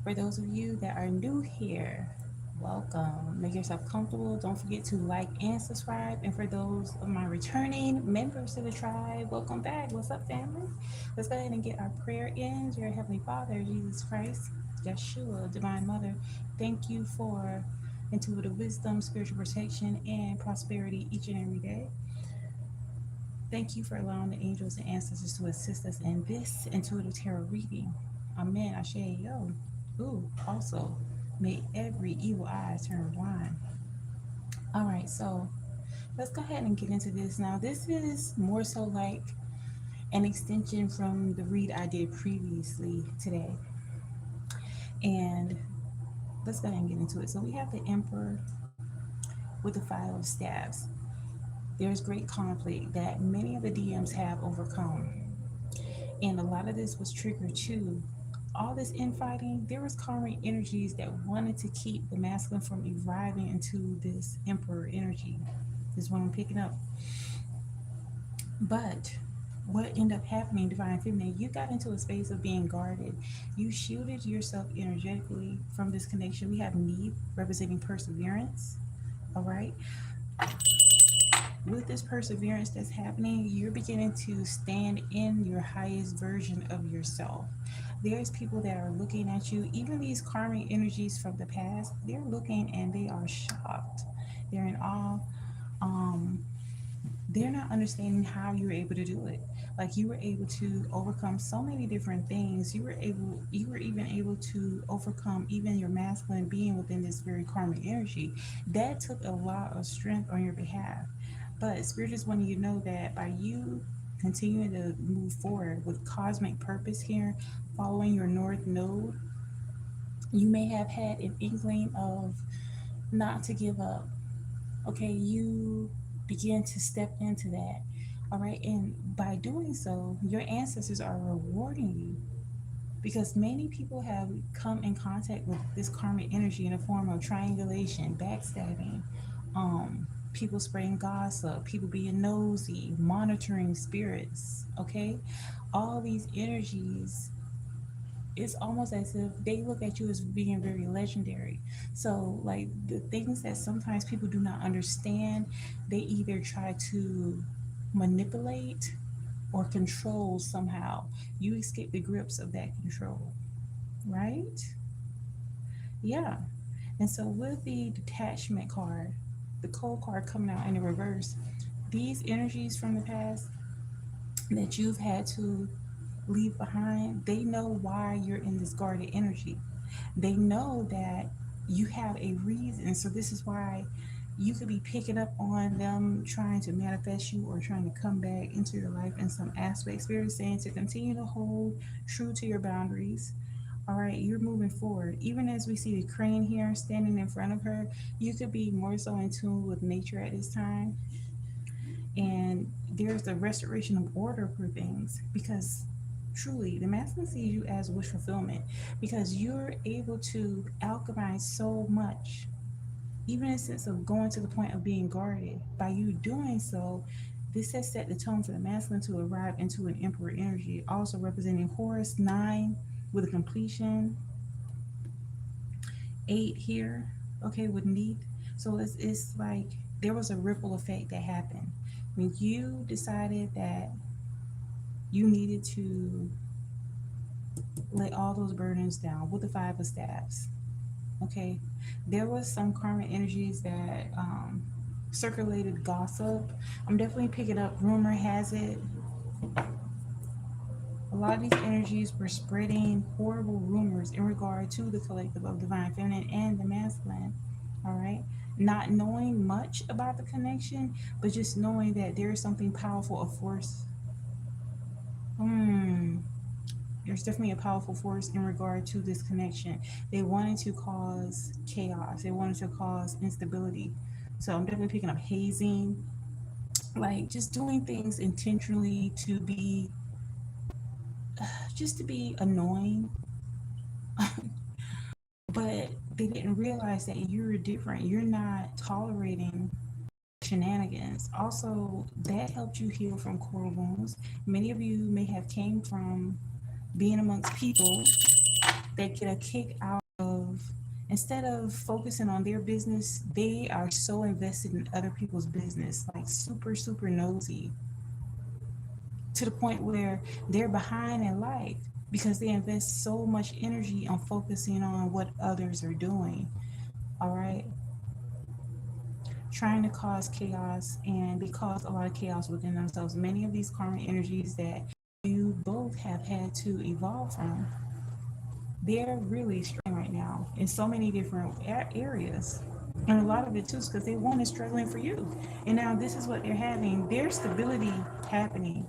For those of you that are new here, welcome. Make yourself comfortable. Don't forget to like and subscribe. And for those of my returning members to the tribe, welcome back. What's up, family? Let's go ahead and get our prayer in. Dear Heavenly Father, Jesus Christ, Yeshua, Divine Mother, thank you for intuitive wisdom, spiritual protection, and prosperity each and every day. Thank you for allowing the angels and ancestors to assist us in this intuitive tarot reading. Amen. Ashe, yo. Ooh, also, may every evil eye turn blind. All right, so let's go ahead and get into this now. This is more so like an extension from the read I did previously today. And let's go ahead and get into it. So we have the Emperor with the Five of Staves. There's great conflict that many of the DMs have overcome. And a lot of this was triggered too. All this infighting, there was karmic energies that wanted to keep the masculine from arriving into this emperor energy. This is what I'm picking up. But what ended up happening, divine feminine, you got into a space of being guarded. You shielded yourself energetically from this connection. We have need representing perseverance. All right. With this perseverance that's happening, you're beginning to stand in your highest version of yourself. There's people that are looking at you, even these karmic energies from the past, they're looking and they are shocked. They're in awe. Um, they're not understanding how you were able to do it. Like you were able to overcome so many different things. You were even able to overcome even your masculine being within this very karmic energy. That took a lot of strength on your behalf. But Spirit just wanting you to know that by you continuing to move forward with cosmic purpose here, following your North Node, you may have had an inkling of not to give up. Okay, you begin to step into that. All right, and by doing so, your ancestors are rewarding you because many people have come in contact with this karmic energy in the form of triangulation, backstabbing, people spreading gossip, people being nosy, monitoring spirits. Okay, all these energies, it's almost as if they look at you as being very legendary. So, like the things that sometimes people do not understand, they either try to manipulate or control somehow. You escape the grips of that control, right? Yeah. And so, with the detachment card, the cold card coming out in the reverse, these energies from the past that you've had to leave behind, they know why you're in this guarded energy. They know that you have a reason. So this is why you could be picking up on them trying to manifest you or trying to come back into your life in some aspect. Spirit is saying to continue to hold true to your boundaries. All right, you're moving forward. Even as we see the crane here standing in front of her, you could be more so in tune with nature at this time. And there's the restoration of order for things because truly the masculine sees you as wish fulfillment because you're able to alchemize so much, even in the sense of going to the point of being guarded. By you doing so, this has set the tone for the masculine to arrive into an emperor energy, also representing Horus 9 with a completion, 8 here, okay, with need. So it's like there was a ripple effect that happened when you decided that you needed to lay all those burdens down with the Five of Staves. Okay, there was some karmic energies that circulated gossip. I'm definitely picking up. Rumor has it a lot of these energies were spreading horrible rumors in regard to the collective of divine feminine and the masculine. All right, not knowing much about the connection, but just knowing that there is something powerful, a force. There's definitely a powerful force in regard to this connection. They wanted to cause chaos. They wanted to cause instability. So I'm definitely picking up hazing, like just doing things intentionally to be, just to be annoying. But they didn't realize that you're different. You're not tolerating shenanigans. Also, that helped you heal from core wounds. Many of you may have came from being amongst people They get a kick out of, instead of focusing on their business, they are so invested in other people's business, like super, super nosy, to the point where they're behind in life because they invest so much energy on focusing on what others are doing. All right. Trying to cause chaos, and they cause a lot of chaos within themselves. Many of these karmic energies that you both have had to evolve from, they're really struggling right now in so many different areas. And a lot of it too is because they one is struggling for you. And now this is what they're having. There's stability happening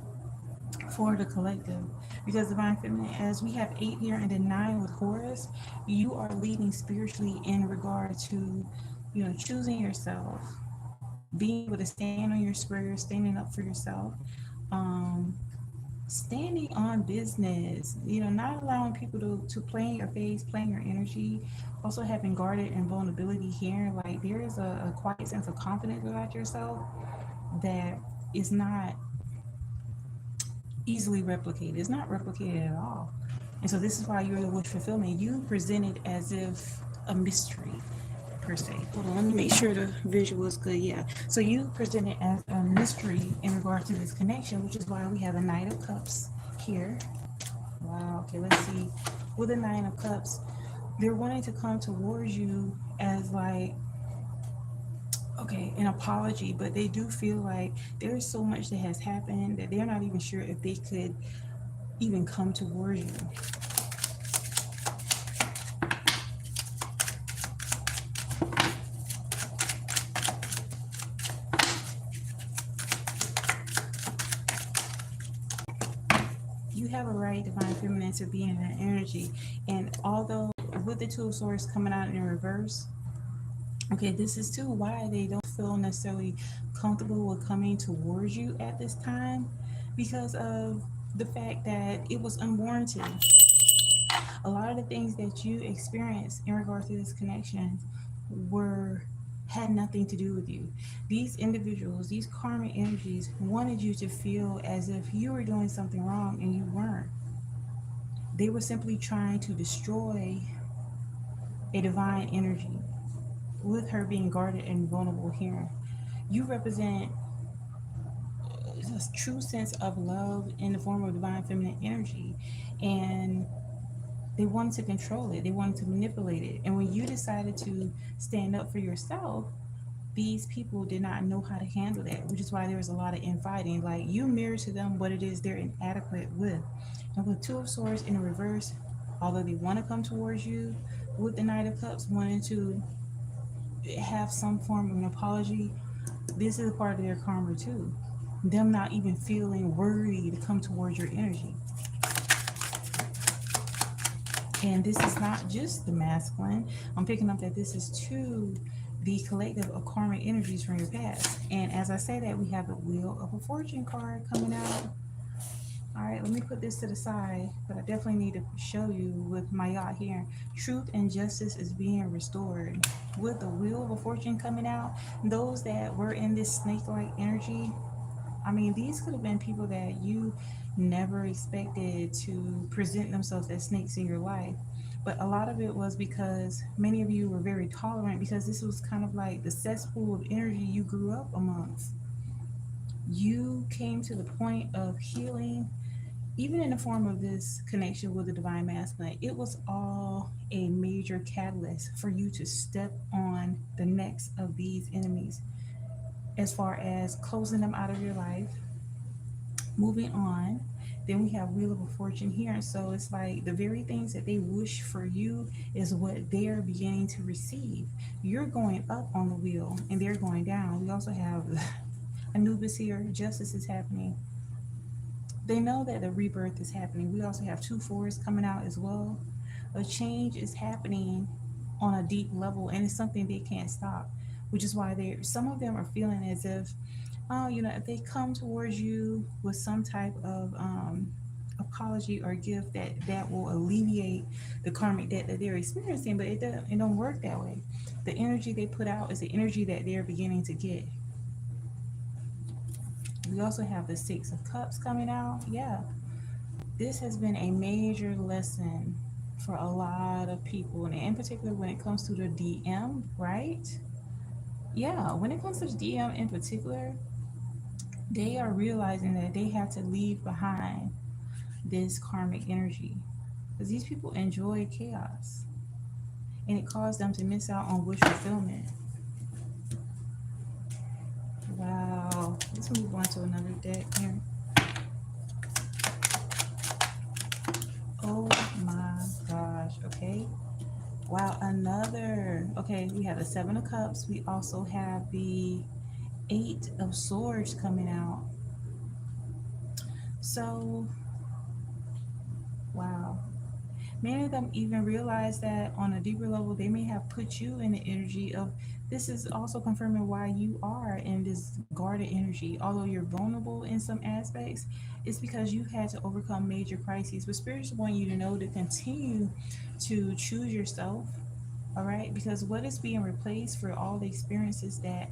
for the collective. Because divine feminine, as we have 8 here and then 9 with Horus, you are leading spiritually in regard to, choosing yourself, being able to stand on your square, standing up for yourself, um, standing on business, not allowing people to play in your face, play in your energy, also having guarded and vulnerability here. Like there is a quiet sense of confidence about yourself that is not easily replicated. It's not replicated at all. And so this is why you're the wish fulfillment. You present it as if a mystery per se. Hold on, let me make sure the visual is good. Yeah. So you present it as a mystery in regard to this connection, which is why we have a Knight of Cups here. Wow. Okay, let's see. With the Nine of Cups, they're wanting to come towards you as like, okay, an apology, but they do feel like there is so much that has happened that they're not even sure if they could even come towards you. You have a right, divine feminine, to be in that energy. And although with the Two of Swords coming out in reverse, okay, this is too why they don't feel necessarily comfortable with coming towards you at this time, because of the fact that it was unwarranted. A lot of the things that you experienced in regards to this connection were had nothing to do with you. These individuals, these karmic energies, wanted you to feel as if you were doing something wrong and you weren't. They were simply trying to destroy a divine energy, with her being guarded and vulnerable here. You represent a true sense of love in the form of divine feminine energy, and they wanted to control it, they wanted to manipulate it. And when you decided to stand up for yourself, these people did not know how to handle that, which is why there was a lot of infighting. Like you mirror to them what it is they're inadequate with. And with Two of Swords in reverse, although they want to come towards you, with the Knight of Cups wanting to have some form of an apology, this is a part of their karma too. Them not even feeling worthy to come towards your energy. And this is not just the masculine. I'm picking up that this is to the collective of karmic energies from your past. And as I say that, we have the Wheel of a Fortune card coming out. All right, let me put this to the side, but I definitely need to show you with my yacht here. Truth and justice is being restored. With the Wheel of a Fortune coming out, those that were in this snake-like energy, I mean, these could have been people that you never expected to present themselves as snakes in your life. But a lot of it was because many of you were very tolerant, because this was kind of like the cesspool of energy you grew up amongst. You came to the point of healing, even in the form of this connection with the divine masculine. It was all a major catalyst for you to step on the necks of these enemies, as far as closing them out of your life, moving on. Then we have Wheel of Fortune here. And so it's like the very things that they wish for you is what they're beginning to receive. You're going up on the wheel and they're going down. We also have Anubis here. Justice is happening. They know that the rebirth is happening. We also have 2 4s coming out as well. A change is happening on a deep level, and it's something they can't stop, which is why some of them are feeling as if, oh, if they come towards you with some type of apology or gift that will alleviate the karmic debt that they're experiencing, but it don't work that way. The energy they put out is the energy that they're beginning to get. We also have the Six of Cups coming out. Yeah, this has been a major lesson for a lot of people, and in particular when it comes to the DM, right? Yeah, when it comes to the DM in particular, they are realizing that they have to leave behind this karmic energy because these people enjoy chaos and it caused them to miss out on wish fulfillment. Wow, let's move on to another deck here. Oh my gosh, okay. Wow, another. Okay, we have the Seven of Cups. We also have the Eight of Swords coming out. So, wow. Many of them even realize that on a deeper level, they may have put you in the energy of this is also confirming why you are in this guarded energy. Although you're vulnerable in some aspects, it's because you've had to overcome major crises. But spirits want you to know to continue to choose yourself, all right? Because what is being replaced for all the experiences that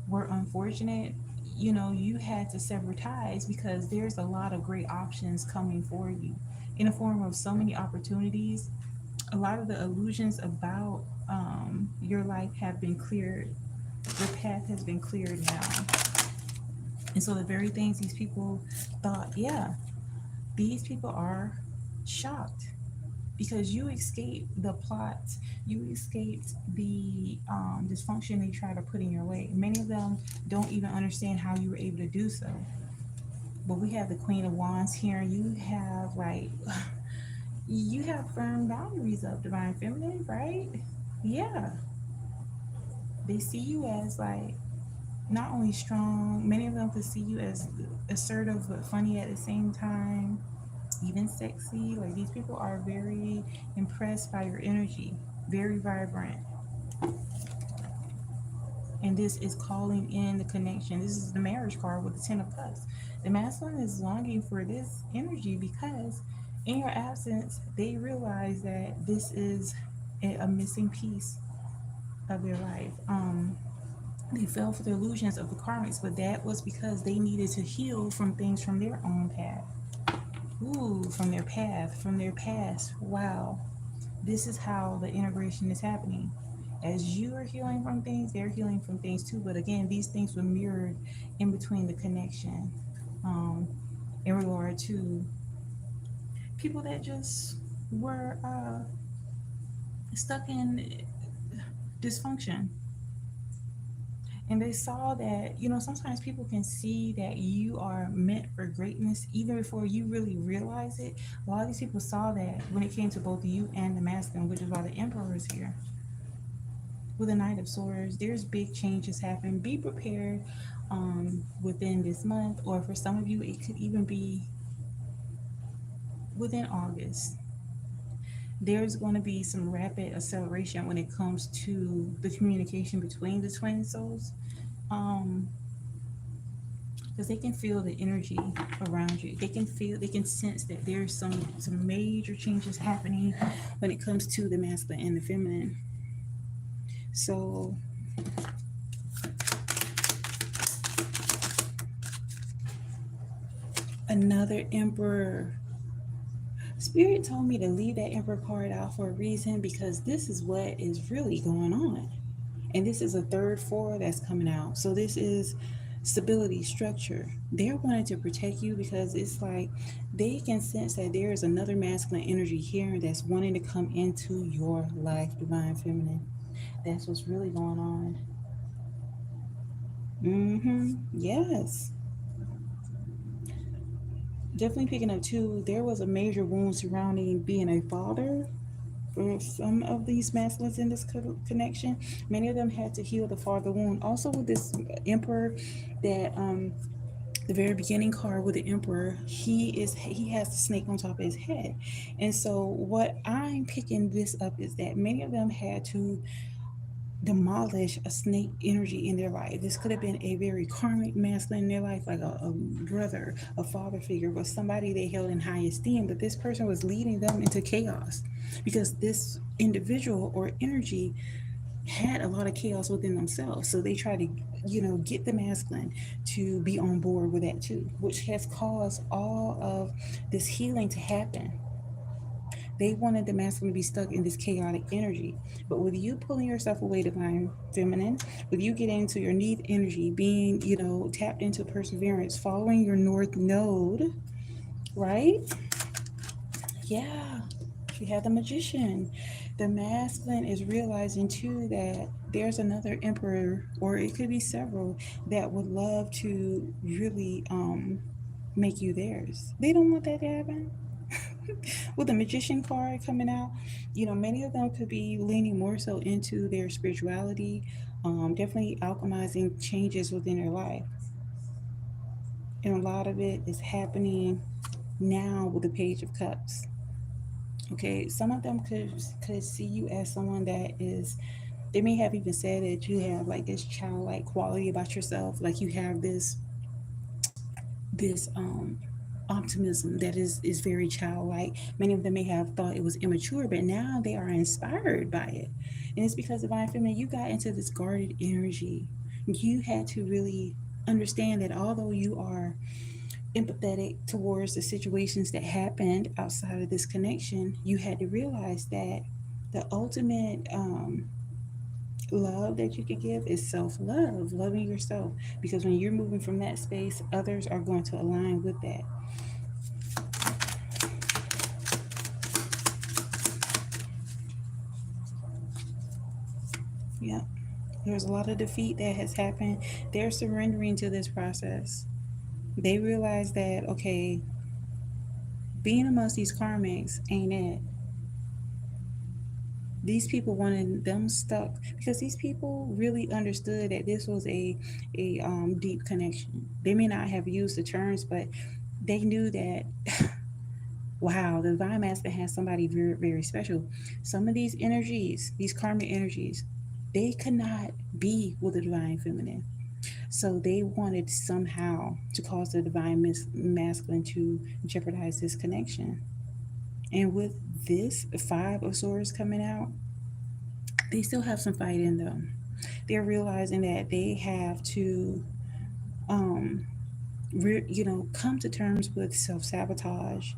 were unfortunate, you had to sever ties because there's a lot of great options coming for you in the form of so many opportunities. A lot of the illusions about your life have been cleared. Your path has been cleared now. And so the very things these people thought, yeah, these people are shocked because you escaped the plots, you escaped the dysfunction they try to put in your way. Many of them don't even understand how you were able to do so. But we have the Queen of Wands here. You have like, you have firm boundaries of divine feminine, right? Yeah, they see you as like not only strong. Many of them could see you as assertive but funny at the same time, even sexy. Like these people are very impressed by your energy, very vibrant. And this is calling in the connection. This is the marriage card with the Ten of Cups. The masculine is longing for this energy because in your absence, they realize that this is a missing piece of their life. They fell for the illusions of the karmics, but that was because they needed to heal from things from their own path. Ooh, from their path, from their past. Wow. This is how the integration is happening. As you are healing from things, they're healing from things too. But again, these things were mirrored in between the connection, um, in regard to people that just were stuck in dysfunction. And they saw that, sometimes people can see that you are meant for greatness even before you really realize it. A lot of these people saw that when it came to both you and the masculine, which is why the emperor is here. With the Knight of Swords, there's big changes happening. Be prepared within this month, or for some of you, it could even be within August. There's going to be some rapid acceleration when it comes to the communication between the twin souls. Um, because they can feel the energy around you. They can sense that there's some major changes happening when it comes to the masculine and the feminine. So another emperor. Spirit told me to leave that emperor card out for a reason because this is what is really going on. And this is a third four that's coming out. So this is stability, structure. They're wanting to protect you because it's like they can sense that there is another masculine energy here that's wanting to come into your life, divine feminine. That's what's really going on. Yes. Definitely picking up too, there was a major wound surrounding being a father for some of these masculines in this connection. Many of them had to heal the father wound. Also with this emperor, that the very beginning card with the emperor, he has the snake on top of his head. And so what I'm picking this up is that many of them had to demolish a snake energy in their life. This could have been a very karmic masculine in their life, like a brother, a father figure, but somebody they held in high esteem. But this person was leading them into chaos because this individual or energy had a lot of chaos within themselves. So they try to, get the masculine to be on board with that too, which has caused all of this healing to happen. They wanted the masculine to be stuck in this chaotic energy. But with you pulling yourself away, divine feminine, with you getting into your need energy, being, tapped into perseverance, following your north node, right? Yeah, she had the magician. The masculine is realizing too that there's another emperor, or it could be several, that would love to really make you theirs. They don't want that to happen. With the magician card coming out, many of them could be leaning more so into their spirituality, definitely alchemizing changes within their life. And a lot of it is happening now with the Page of Cups. Okay, some of them could see you as someone that is. They may have even said that you have like this childlike quality about yourself, like you have this optimism that is very childlike. Many of them may have thought it was immature, but now they are inspired by it, and it's because divine feminine, you got into this guarded energy. You had to really understand that although you are empathetic towards the situations that happened outside of this connection, you had to realize that the ultimate love that you can give is self love, loving yourself. Because when you're moving from that space, others are going to align with that. Yeah. There's a lot of defeat that has happened. They're surrendering to this process. They realize that, okay, being amongst these karmics ain't it. These people wanted them stuck because these people really understood that this was a deep connection. They may not have used the terms, but they knew that wow, the divine masculine has somebody very very special. Some of these energies, these karmic energies, they could not be with the divine feminine. So they wanted somehow to cause the divine masculine to jeopardize this connection. And with this Five of Swords coming out, they still have some fight in them. They're realizing that they have to, um, come to terms with self sabotage.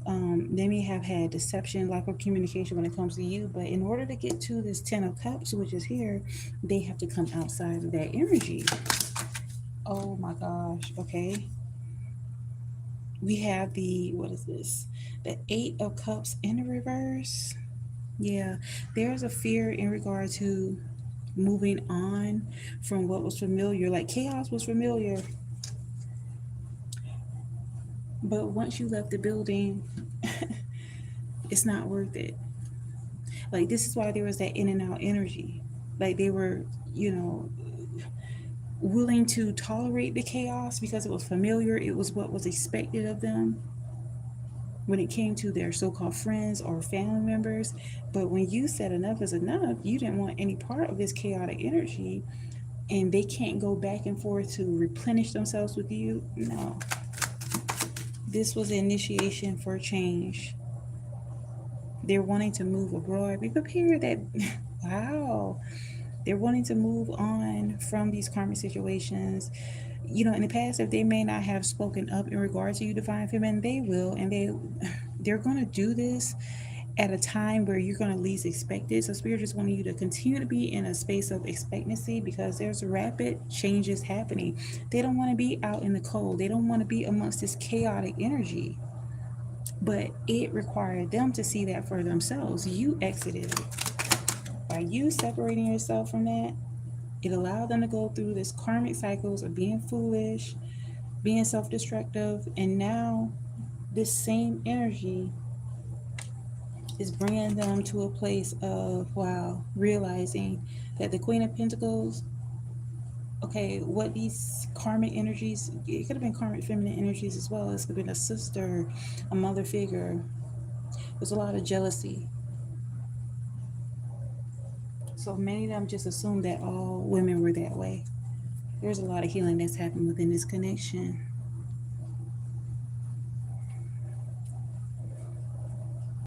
They may have had deception, lack of communication when it comes to you, but in order to get to this Ten of Cups, which is here, they have to come outside of that energy. Oh my gosh. Okay. We have what is this? The Eight of Cups in the reverse. Yeah. There's a fear in regard to moving on from what was familiar. Like chaos was familiar, but once you left the building, it's not worth it. Like this is why there was that in and out energy. Like they were, you know, willing to tolerate the chaos because it was familiar. It was what was expected of them when it came to their so-called friends or family members. But when you said enough is enough, you didn't want any part of this chaotic energy, and they can't go back and forth to replenish themselves with you. No, this was an initiation for change. They're wanting to move abroad. Be prepared that, wow, they're wanting to move on from these karmic situations. In the past, if they may not have spoken up in regard to you, divine feminine, they will, and they're going to do this at a time where you're going to least expect it. So spirit just wanting you to continue to be in a space of expectancy because there's rapid changes happening. They don't want to be out in the cold. They don't want to be amongst this chaotic energy. But it required them to see that for themselves. You exited it. By you separating yourself from that, it allowed them to go through this karmic cycles of being foolish, being self-destructive, and now this same energy is bringing them to a place of wow, realizing that the Queen of Pentacles, okay, what these karmic energies, it could have been karmic feminine energies as well. It could have been a sister, a mother figure. There's a lot of jealousy. So many of them just assumed that all women were that way. There's a lot of healing that's happened within this connection.